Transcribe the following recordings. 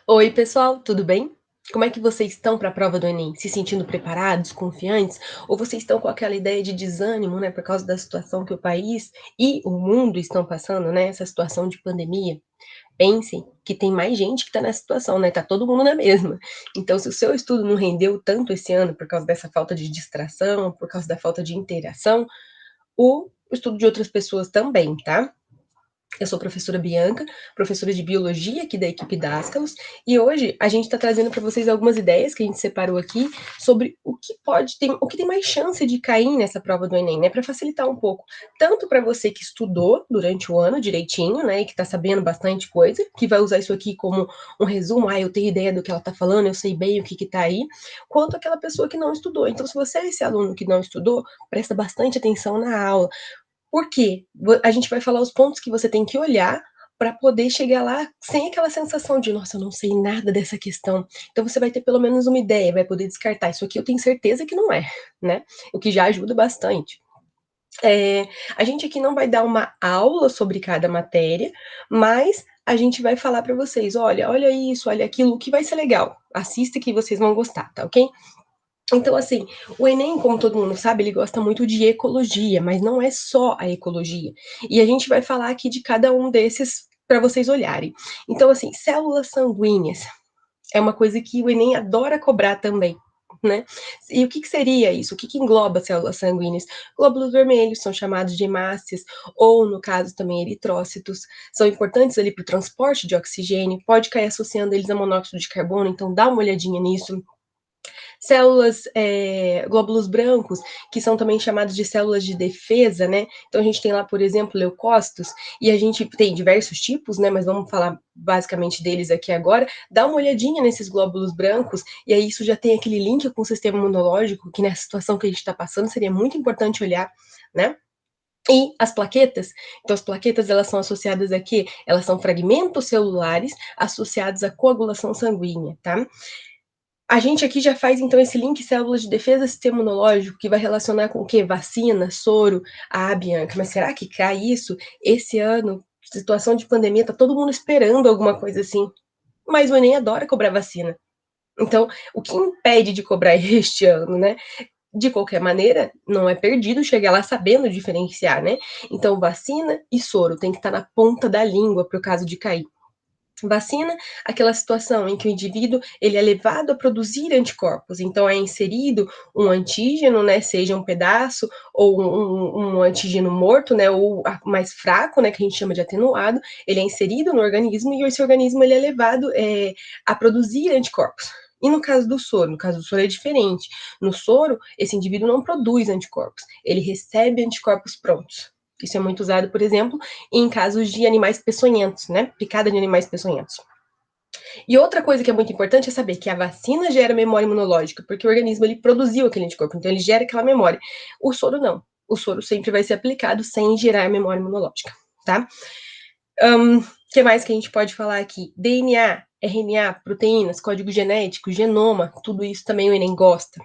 Oi, pessoal, tudo bem? Como é que vocês estão para a prova do Enem? Se sentindo preparados, confiantes? Ou vocês estão com aquela ideia de desânimo, né, por causa da situação que o país e o mundo estão passando, né, essa situação de pandemia? Pensem que tem mais gente que está nessa situação, né, tá todo mundo na mesma. Então, se o seu estudo não rendeu tanto esse ano por causa dessa falta de distração, por causa da falta de interação, o estudo de outras pessoas também, tá? Eu sou a professora Bianca, professora de biologia aqui da equipe Dascalos, e hoje a gente está trazendo para vocês algumas ideias que a gente separou aqui sobre o que tem mais chance de cair nessa prova do Enem, né? Para facilitar um pouco, tanto para você que estudou durante o ano direitinho, né, e que está sabendo bastante coisa, que vai usar isso aqui como um resumo, eu tenho ideia do que ela está falando, eu sei bem o que está aí, quanto aquela pessoa que não estudou. Então, se você é esse aluno que não estudou, presta bastante atenção na aula, por quê? A gente vai falar os pontos que você tem que olhar para poder chegar lá sem aquela sensação de: "Nossa, eu não sei nada dessa questão". Então você vai ter pelo menos uma ideia, vai poder descartar: "Isso aqui eu tenho certeza que não é", né, o que já ajuda bastante. A gente aqui não vai dar uma aula sobre cada matéria, mas a gente vai falar para vocês: "Olha, olha isso, olha aquilo", o que vai ser legal. Assista que vocês vão gostar, tá ok? Então, assim, o Enem, como todo mundo sabe, ele gosta muito de ecologia, mas não é só a ecologia. E a gente vai falar aqui de cada um desses para vocês olharem. Então, assim, células sanguíneas é uma coisa que o Enem adora cobrar também, né? E o que seria isso? O que engloba células sanguíneas? Glóbulos vermelhos são chamados de hemácias, ou no caso também eritrócitos, são importantes ali para o transporte de oxigênio, pode cair associando eles a monóxido de carbono, então dá uma olhadinha nisso. Células, glóbulos brancos, que são também chamados de células de defesa, né? Então a gente tem lá, por exemplo, leucócitos, e a gente tem diversos tipos, né? Mas vamos falar basicamente deles aqui agora. Dá uma olhadinha nesses glóbulos brancos, e aí isso já tem aquele link com o sistema imunológico, que nessa situação que a gente está passando seria muito importante olhar, né? E as plaquetas, então as plaquetas elas são associadas a quê? Elas são fragmentos celulares associados à coagulação sanguínea, tá? A gente aqui já faz então esse link células de defesa sistema imunológico, que vai relacionar com o quê? Vacina, soro. Ah, Bianca, mas será que cai isso? Esse ano, situação de pandemia, tá todo mundo esperando alguma coisa assim. Mas o Enem adora cobrar vacina. Então, o que impede de cobrar este ano, né? De qualquer maneira, não é perdido chegar lá sabendo diferenciar, né? Então, vacina e soro tem que estar na ponta da língua para o caso de cair. Vacina, aquela situação em que o indivíduo ele é levado a produzir anticorpos, então é inserido um antígeno, né, seja um pedaço ou um antígeno morto, né, ou mais fraco, né, que a gente chama de atenuado, ele é inserido no organismo e esse organismo ele é levado a produzir anticorpos. E no caso do soro? No caso do soro é diferente. No soro, esse indivíduo não produz anticorpos, ele recebe anticorpos prontos. Isso é muito usado, por exemplo, em casos de animais peçonhentos, né? Picada de animais peçonhentos. E outra coisa que é muito importante é saber que a vacina gera memória imunológica, porque o organismo ele produziu aquele anticorpo, então ele gera aquela memória. O soro não. O soro sempre vai ser aplicado sem gerar memória imunológica, tá? Que mais que a gente pode falar aqui? DNA, RNA, proteínas, código genético, genoma, tudo isso também o Enem gosta.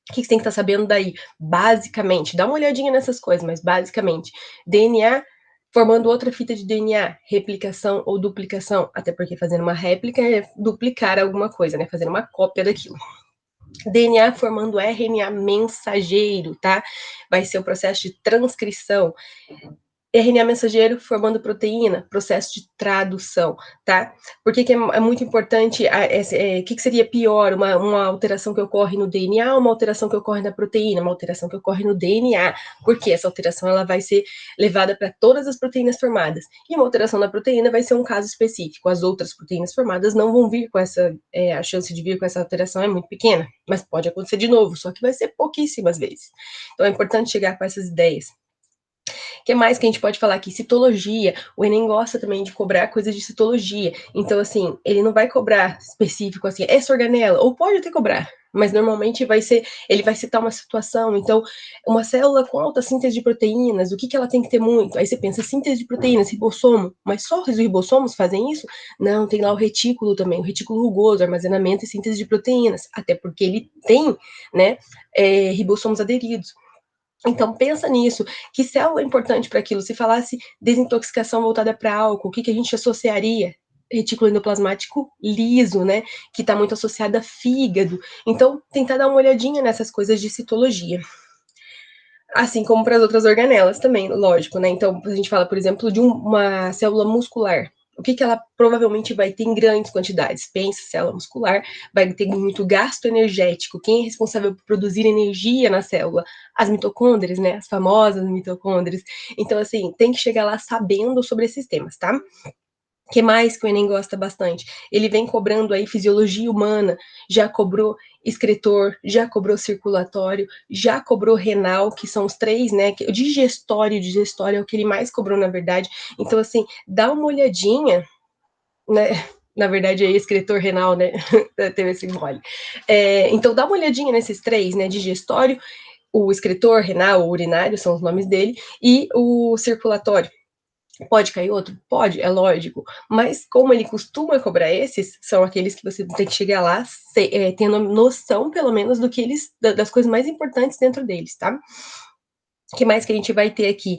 O que você tem que estar sabendo daí? Basicamente, dá uma olhadinha nessas coisas, mas basicamente, DNA formando outra fita de DNA, replicação ou duplicação, até porque fazendo uma réplica é duplicar alguma coisa, né? Fazer uma cópia daquilo. DNA formando RNA mensageiro, tá? Vai ser o processo de transcrição. RNA mensageiro formando proteína, processo de tradução, tá? Por que é muito importante, o que seria pior, uma alteração que ocorre no DNA ou uma alteração que ocorre na proteína? Uma alteração que ocorre no DNA, porque essa alteração ela vai ser levada para todas as proteínas formadas, e uma alteração na proteína vai ser um caso específico, as outras proteínas formadas não vão vir com essa, a chance de vir com essa alteração é muito pequena, mas pode acontecer de novo, só que vai ser pouquíssimas vezes. Então é importante chegar com essas ideias. O que mais que a gente pode falar aqui? Citologia. O Enem gosta também de cobrar coisas de citologia. Então, assim, ele não vai cobrar específico assim, essa organela, ou pode até cobrar, mas normalmente ele vai citar uma situação. Então, uma célula com alta síntese de proteínas, o que ela tem que ter muito? Aí você pensa, síntese de proteínas, ribossomo, mas só os ribossomos fazem isso? Não, tem lá o retículo também, o retículo rugoso, armazenamento e síntese de proteínas, até porque ele tem, né, ribossomos aderidos. Então pensa nisso, que célula é importante para aquilo? Se falasse desintoxicação voltada para álcool, o que a gente associaria? retículo endoplasmático liso, né, que está muito associado a fígado. Então, tentar dar uma olhadinha nessas coisas de citologia. Assim como para as outras organelas também, lógico, né? Então, a gente fala, por exemplo, de uma célula muscular. O que ela provavelmente vai ter em grandes quantidades? Pensa, célula muscular, vai ter muito gasto energético. Quem é responsável por produzir energia na célula? As mitocôndrias, né? As famosas mitocôndrias. Então, assim, tem que chegar lá sabendo sobre esses temas, tá? Que mais que o Enem gosta bastante? Ele vem cobrando aí fisiologia humana, já cobrou excretor, já cobrou circulatório, já cobrou renal, que são os três, né? O digestório é o que ele mais cobrou, na verdade. Então, assim, dá uma olhadinha, né? Na verdade, é excretor renal, né? Teve esse mole. Então, dá uma olhadinha nesses três, né? Digestório, o excretor renal, o urinário, são os nomes dele, e o circulatório. Pode cair outro? Pode, é lógico. Mas como ele costuma cobrar esses, são aqueles que você tem que chegar lá tendo noção, pelo menos, do que eles, das coisas mais importantes dentro deles, tá? O que mais que a gente vai ter aqui?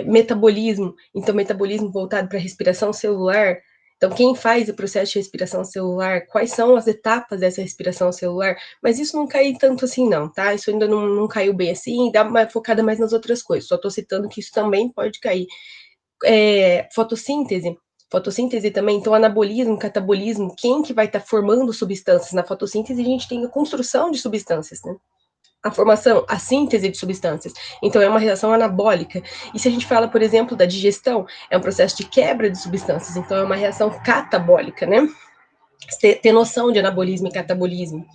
Metabolismo. Então, metabolismo voltado para a respiração celular. Então, quem faz o processo de respiração celular? Quais são as etapas dessa respiração celular? Mas isso não cai tanto assim, não, tá? Isso ainda não caiu bem assim, dá uma focada mais nas outras coisas. Só estou citando que isso também pode cair. Fotossíntese. Fotossíntese também, então anabolismo, catabolismo, quem que vai estar formando substâncias? Na fotossíntese a gente tem a construção de substâncias, né? A formação, a síntese de substâncias. Então é uma reação anabólica. E se a gente fala, por exemplo, da digestão, é um processo de quebra de substâncias, então é uma reação catabólica, né? Ter noção de anabolismo e catabolismo.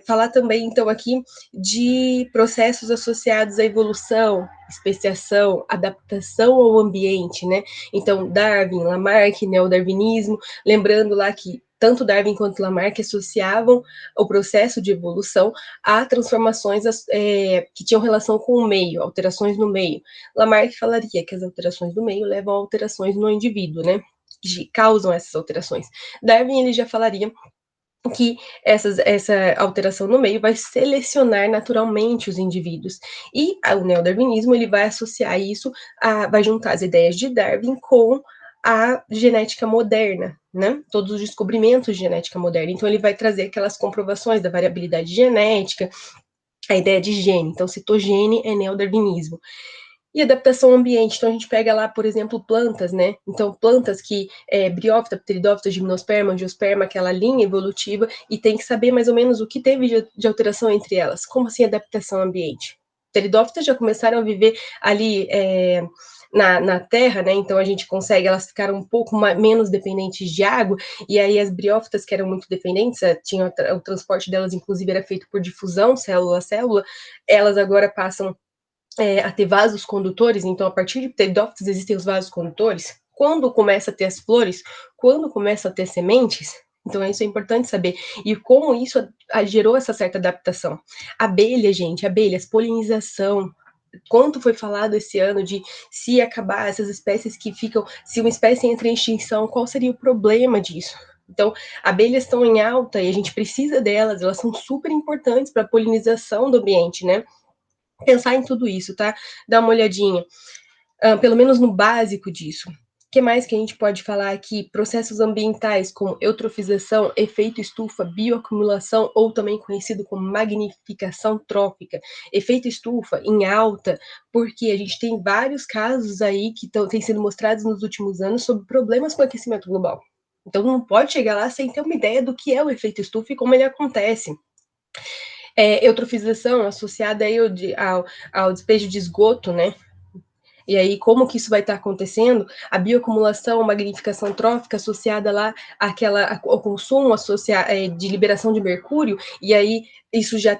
Falar também, então, aqui de processos associados à evolução, especiação, adaptação ao ambiente, né? Então, Darwin, Lamarck, neodarwinismo, lembrando lá que tanto Darwin quanto Lamarck associavam o processo de evolução a transformações que tinham relação com o meio, alterações no meio. Lamarck falaria que as alterações do meio levam a alterações no indivíduo, né? Que causam essas alterações. Darwin ele já falaria que essa alteração no meio vai selecionar naturalmente os indivíduos. E o neodarwinismo ele vai associar isso, vai juntar as ideias de Darwin com a genética moderna, né? Todos os descobrimentos de genética moderna. Então, ele vai trazer aquelas comprovações da variabilidade genética, a ideia de gene. Então, citogene é neodarwinismo. E adaptação ao ambiente, então a gente pega lá, por exemplo, plantas, né? Então, plantas que briófita, pteridófita, gimnosperma, angiosperma, aquela linha evolutiva, e tem que saber mais ou menos o que teve de alteração entre elas. Como assim adaptação ao ambiente? Pteridófitas já começaram a viver ali na terra, né? Então a gente consegue, elas ficaram um pouco menos dependentes de água, e aí as briófitas, que eram muito dependentes, tinha o transporte delas, inclusive, era feito por difusão, célula a célula, elas agora passam a ter vasos condutores, então a partir de pteridófitos existem os vasos condutores. Quando começa a ter as flores, quando começa a ter sementes, então isso é importante saber. E como isso gerou essa certa adaptação. Abelha, gente, abelhas, polinização. Quanto foi falado esse ano de se acabar essas espécies que ficam, se uma espécie entra em extinção, qual seria o problema disso? Então, abelhas estão em alta e a gente precisa delas, elas são super importantes para a polinização do ambiente, né? Pensar em tudo isso, tá? Dar uma olhadinha, pelo menos no básico disso. O que mais que a gente pode falar aqui? Processos ambientais como eutrofização, efeito estufa, bioacumulação, ou também conhecido como magnificação trófica. Efeito estufa em alta, porque a gente tem vários casos aí que têm sido mostrados nos últimos anos sobre problemas com o aquecimento global. Então não pode chegar lá sem ter uma ideia do que é o efeito estufa e como ele acontece. Eutrofização associada aí ao despejo de esgoto, né? E aí, como que isso vai estar acontecendo? A bioacumulação, magnificação trófica associada lá ao consumo de liberação de mercúrio, e aí isso já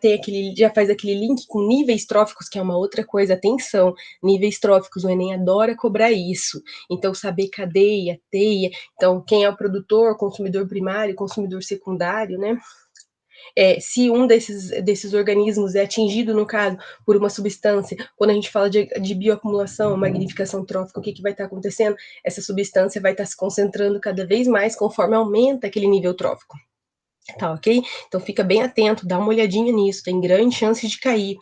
faz aquele link com níveis tróficos, que é uma outra coisa, atenção, níveis tróficos, o Enem adora cobrar isso. Então, saber cadeia, teia, então quem é o produtor, consumidor primário, consumidor secundário, né? Se um desses organismos é atingido, no caso, por uma substância, quando a gente fala de bioacumulação, magnificação trófica, o que vai estar acontecendo? Essa substância vai estar se concentrando cada vez mais conforme aumenta aquele nível trófico. Tá, ok? Então fica bem atento, dá uma olhadinha nisso, tem grande chance de cair.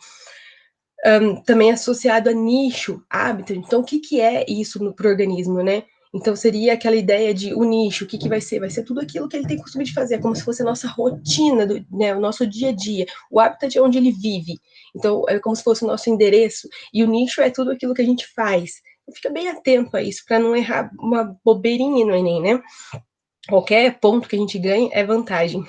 Também associado a nicho, hábito. Então, o que é isso para o organismo, né? Então seria aquela ideia de o nicho, o que que vai ser? Vai ser tudo aquilo que ele tem costume de fazer, é como se fosse a nossa rotina, né, o nosso dia a dia, o habitat é onde ele vive. Então é como se fosse o nosso endereço, e o nicho é tudo aquilo que a gente faz. Então, fica bem atento a isso, para não errar uma bobeirinha no Enem, né? Qualquer ponto que a gente ganhe é vantagem.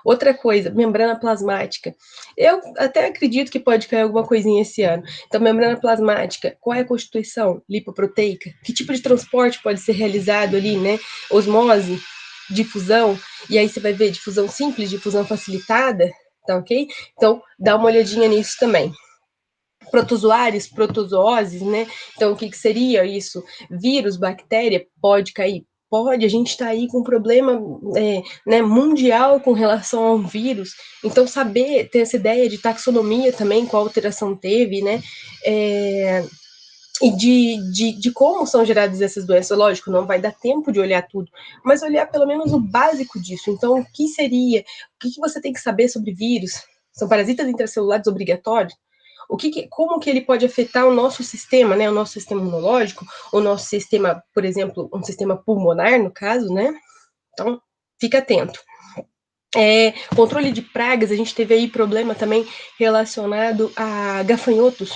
Outra coisa, membrana plasmática. Eu até acredito que pode cair alguma coisinha esse ano. Então, membrana plasmática, qual é a constituição lipoproteica? Que tipo de transporte pode ser realizado ali, né? Osmose, difusão, e aí você vai ver difusão simples, difusão facilitada, tá ok? Então, dá uma olhadinha nisso também. Protozoários, protozooses, né? Então, o que, que seria isso? Vírus, bactéria, pode cair? Pode, a gente está aí com um problema né, mundial com relação ao vírus, então saber, ter essa ideia de taxonomia também, qual alteração teve, né, e de como são geradas essas doenças, lógico, não vai dar tempo de olhar tudo, mas olhar pelo menos o básico disso, então o que seria, o que, que você tem que saber sobre vírus, são parasitas intracelulares obrigatórios, como que ele pode afetar o nosso sistema, né, o nosso sistema imunológico, o nosso sistema, por exemplo, um sistema pulmonar, no caso, né? Então, fica atento. Controle de pragas, a gente teve aí problema também relacionado a gafanhotos.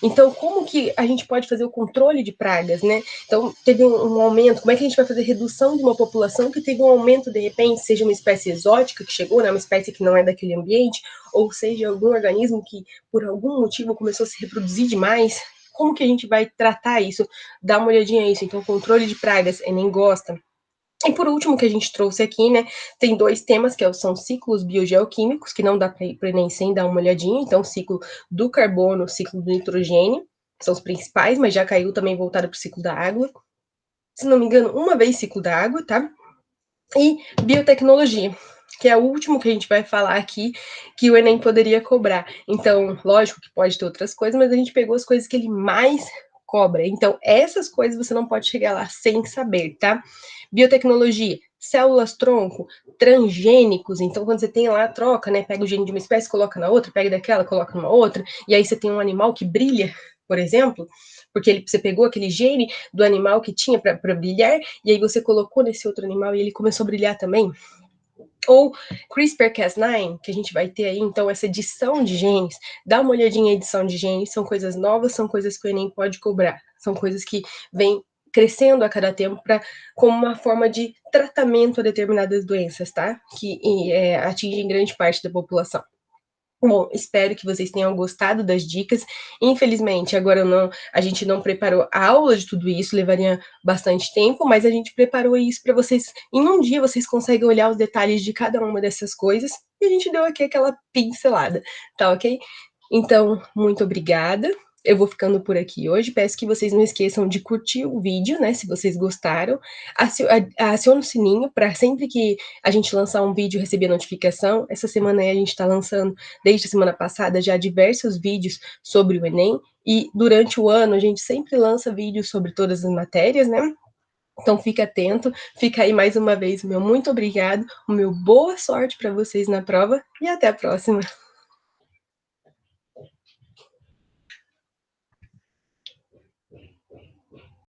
Então, como que a gente pode fazer o controle de pragas, né? Então, teve um aumento, como é que a gente vai fazer redução de uma população que teve um aumento, de repente, seja uma espécie exótica que chegou, né, uma espécie que não é daquele ambiente, ou seja, algum organismo que, por algum motivo, começou a se reproduzir demais? Como que a gente vai tratar isso? Dá uma olhadinha nisso. Então, controle de pragas, Enem gosta. E por último, que a gente trouxe aqui, né, tem dois temas, são ciclos biogeoquímicos, que não dá para ir para o Enem sem dar uma olhadinha, então ciclo do carbono, ciclo do nitrogênio, são os principais, mas já caiu também voltado para o ciclo da água. Se não me engano, uma vez ciclo da água, tá? E biotecnologia, que é o último que a gente vai falar aqui, que o Enem poderia cobrar. Então, lógico que pode ter outras coisas, mas a gente pegou as coisas que ele mais cobra. Então, essas coisas você não pode chegar lá sem saber, tá? Biotecnologia, células-tronco, transgênicos. Então, quando você tem lá a troca, né? Pega o gene de uma espécie, coloca na outra, pega daquela, coloca numa outra, e aí você tem um animal que brilha, por exemplo, porque você pegou aquele gene do animal que tinha para brilhar, e aí você colocou nesse outro animal e ele começou a brilhar também. Ou CRISPR-Cas9, que a gente vai ter aí, então, essa edição de genes. Dá uma olhadinha em edição de genes, são coisas novas, são coisas que o Enem pode cobrar. São coisas que vêm crescendo a cada tempo como uma forma de tratamento a determinadas doenças, tá? Que atingem grande parte da população. Bom, espero que vocês tenham gostado das dicas. Infelizmente, agora a gente não preparou a aula de tudo isso, levaria bastante tempo, mas a gente preparou isso para vocês. Em um dia vocês conseguem olhar os detalhes de cada uma dessas coisas e a gente deu aqui aquela pincelada, tá ok? Então, muito obrigada. Eu vou ficando por aqui hoje. Peço que vocês não esqueçam de curtir o vídeo, né? Se vocês gostaram. Aciona o sininho para sempre que a gente lançar um vídeo receber notificação. Essa semana aí a gente está lançando, desde a semana passada, já diversos vídeos sobre o Enem. E durante o ano a gente sempre lança vídeos sobre todas as matérias, né? Então fica atento, fica aí mais uma vez o meu muito obrigado, o meu boa sorte para vocês na prova e até a próxima.